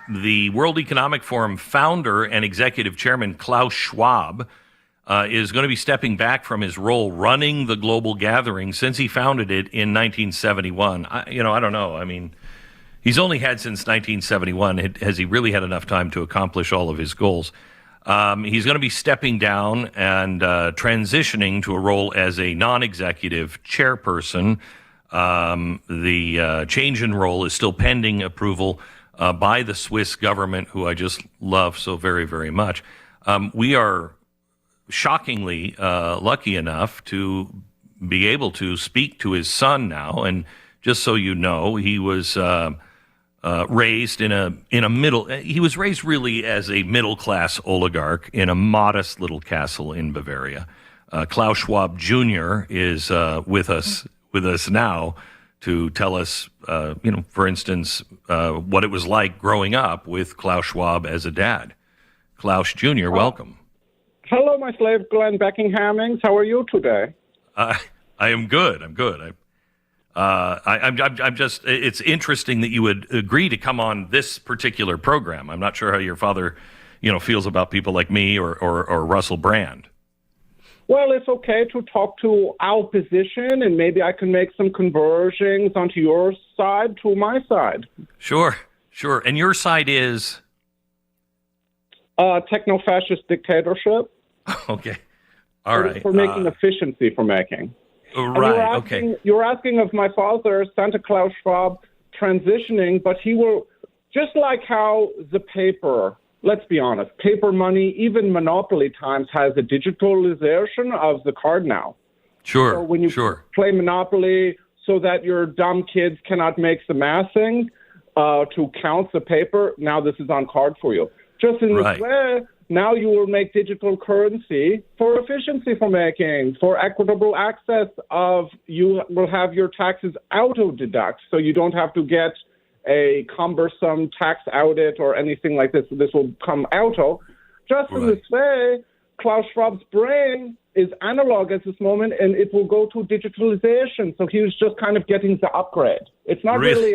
The World Economic Forum founder and executive chairman Klaus Schwab is going to be stepping back from his role running the global gathering since he founded it in 1971. I don't know. I mean, he's only had since 1971. Has he really had enough time to accomplish all of his goals? He's going to be stepping down and transitioning to a role as a non-executive chairperson. The change in role is still pending approval by the Swiss government, who I just love so very, very much. We are shockingly lucky enough to be able to speak to his son now. And just so you know, he was raised in a middle. He was raised really as a middle class oligarch in a modest little castle in Bavaria. Klaus Schwab Jr. is with us now to tell us, for instance, what it was like growing up with Klaus Schwab as a dad. Klaus Jr., welcome. Hello, my slave Glenn Beckinghamings. How are you today? I am good. I'm good. I'm just. It's interesting that you would agree to come on this particular program. I'm not sure how your father, feels about people like me or Russell Brand. Well, it's okay to talk to our position, and maybe I can make some conversions onto your side to my side. Sure. And your side is? Techno-fascist dictatorship. Okay. All right. For making efficiency for making. Right, okay. You're asking of my father, Santa Klaus Schwab, transitioning, but he will, just like how the paper, let's be honest, paper money, even monopoly times, has a digitalization of the card now. Sure, so when you play Monopoly so that your dumb kids cannot make the mathing to count the paper, now this is on card for you. Just in this way, now you will make digital currency for efficiency for making, for equitable access of, you will have your taxes auto-deduct, so you don't have to get a cumbersome tax audit or anything like this. This will come auto. Just in this way, Klaus Schwab's brain is analog at this moment, and it will go to digitalization. So he was just kind of getting the upgrade. It's not really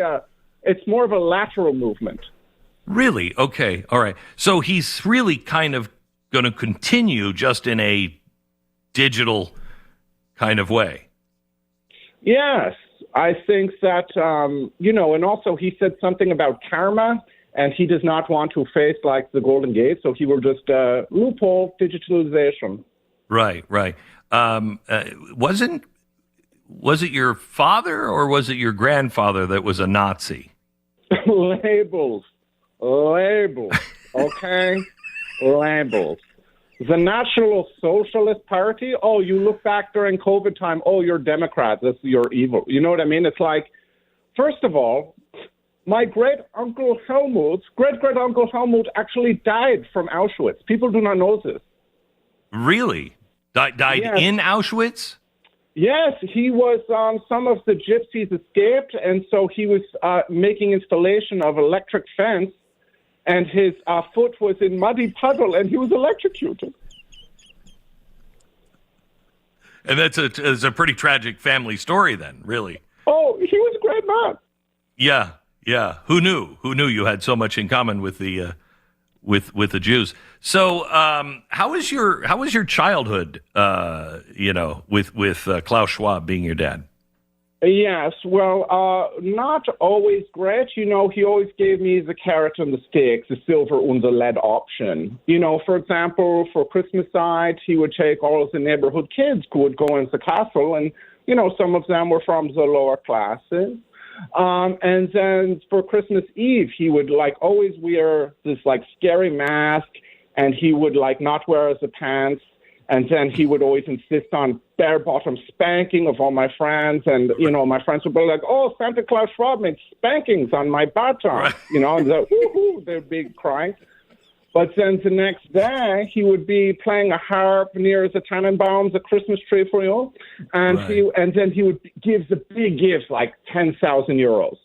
it's more of a lateral movement. Really? Okay. All right. So he's really kind of going to continue just in a digital kind of way. Yes. I think that, and also he said something about karma, and he does not want to face like the Golden Gate, so he will just loophole digitalization. Right. Was it your father or was it your grandfather that was a Nazi? Labels, okay? Labels. The National Socialist Party, oh, you look back during COVID time, oh, you're Democrats, you're evil. You know what I mean? It's like, first of all, my great-uncle Helmut actually died from Auschwitz. People do not know this. Really? Died in Auschwitz? Yes, he was, some of the gypsies escaped, and so he was making installation of electric fence, and his foot was in muddy puddle, and he was electrocuted. And that's a pretty tragic family story then, really. Oh, he was a great man. Yeah. Who knew you had so much in common with the with the Jews? So, how was your childhood? With Klaus Schwab being your dad. Yes, well, not always great. He always gave me the carrot and the stick, the silver and the lead option. For example, for Christmas side, he would take all of the neighborhood kids who would go into the castle, and, some of them were from the lower classes. And then for Christmas Eve, he would always wear this scary mask, and he would not wear the pants. And then he would always insist on bare-bottom spanking of all my friends. And, my friends would be like, oh, Santa Claus Schwab made spankings on my bottom. Right. And they'd be crying. But then the next day, he would be playing a harp near the Tannenbaum, the Christmas tree for you. And then he would give the big gifts, like 10,000 euros.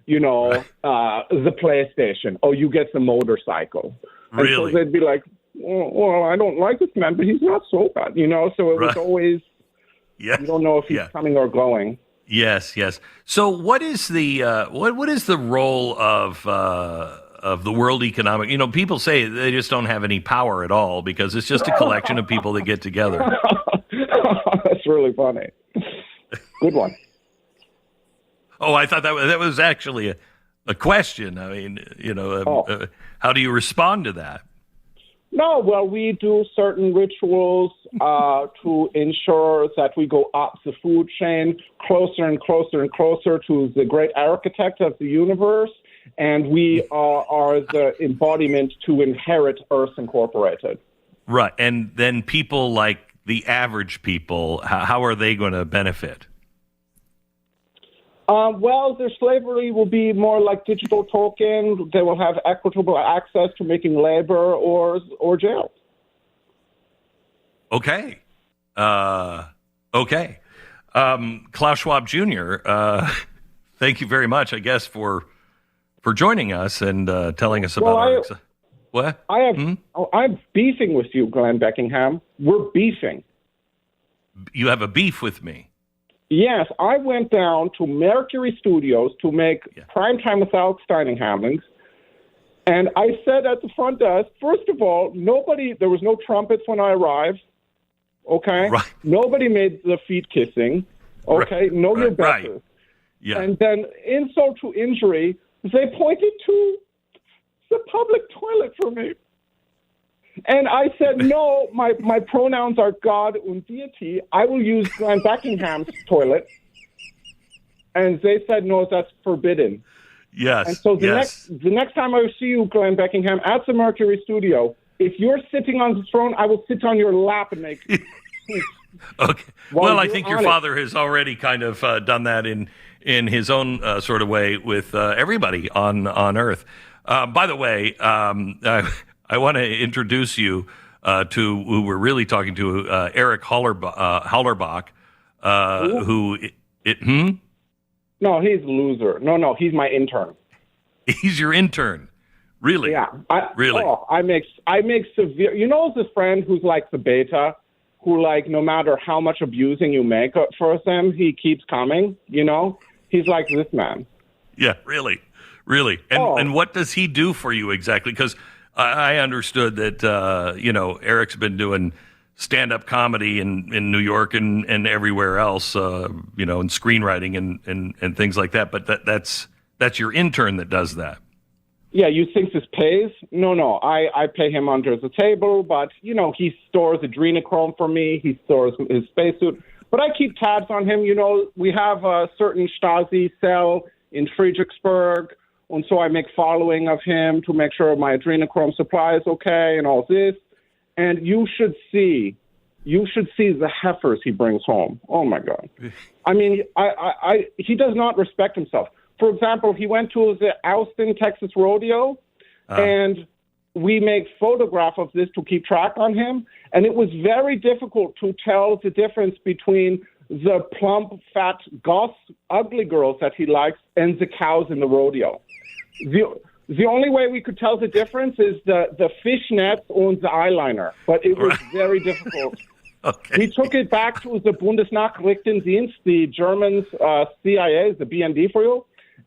The PlayStation. Oh, you get the motorcycle. And really? So they'd be like, well, I don't like this man, but he's not so bad, So it was always, you don't know if he's coming or going. Yes. So what is the what is the role of of the World Economic. People say they just don't have any power at all because it's just a collection of people that get together. That's really funny. Good one. Oh, I thought that was actually a question. I mean, how do you respond to that? No, well, we do certain rituals to ensure that we go up the food chain closer and closer and closer to the great architect of the universe, and we are the embodiment to inherit Earth Incorporated. Right, and then people like the average people, how are they going to benefit? Well, their slavery will be more like digital token. They will have equitable access to making labor or jail. Okay. Okay. Klaus Schwab Jr., thank you very much, I guess, for joining us and telling us about what? I'm beefing with you, Glenn Beckingham. We're beefing. You have a beef with me? Yes, I went down to Mercury Studios to make Primetime without Stein Hamlings, and I said at the front desk, first of all, there was no trumpets when I arrived, okay? Right. Nobody made the feet kissing, okay? Right. No Right. right. Yeah. And then, insult to injury, they pointed to the public toilet for me. And I said, no, my pronouns are God and deity. I will use Glenn Beckingham's toilet. And they said, no, that's forbidden. Yes. And so the next time I see you, Glenn Beckingham, at the Mercury Studio, if you're sitting on the throne, I will sit on your lap and make... Okay. Well, I think your father has already kind of done that in his own sort of way with everybody on Earth. By the way, I want to introduce you to who we're really talking to, Eric Hollerbach, who... No, he's a loser. No, he's my intern. He's your intern? Really? Yeah. Really? Oh, I make severe... You know the friend who's like the beta, who like no matter how much abusing you make for him, he keeps coming, He's like this man. Yeah, really. Really. And what does he do for you exactly? Because I understood that, Eric's been doing stand-up comedy in New York and everywhere else, and screenwriting and things like that. But that's your intern that does that. Yeah, you think this pays? No. I pay him under the table, but, he stores adrenochrome for me. He stores his spacesuit. But I keep tabs on him. We have a certain Stasi cell in Friedrichsburg. And so I make following of him to make sure my adrenochrome supply is okay and all this. And you should see the heifers he brings home. Oh, my God. I mean, he does not respect himself. For example, he went to the Austin, Texas rodeo, and we make photograph of this to keep track on him. And it was very difficult to tell the difference between the plump, fat, goth, ugly girls that he likes and the cows in the rodeo. The only way we could tell the difference is the fishnets and the eyeliner, but it was very difficult. Okay. We took it back to the Bundesnachrichtendienst, the Germans, CIA, the BND for you,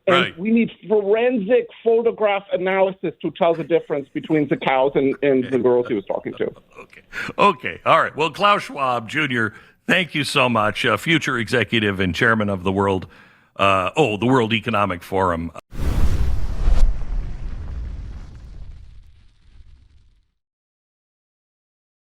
and we need forensic photograph analysis to tell the difference between the cows and the girls he was talking to. Okay. All right. Well, Klaus Schwab Jr., thank you so much. Future executive and chairman of the World Economic Forum.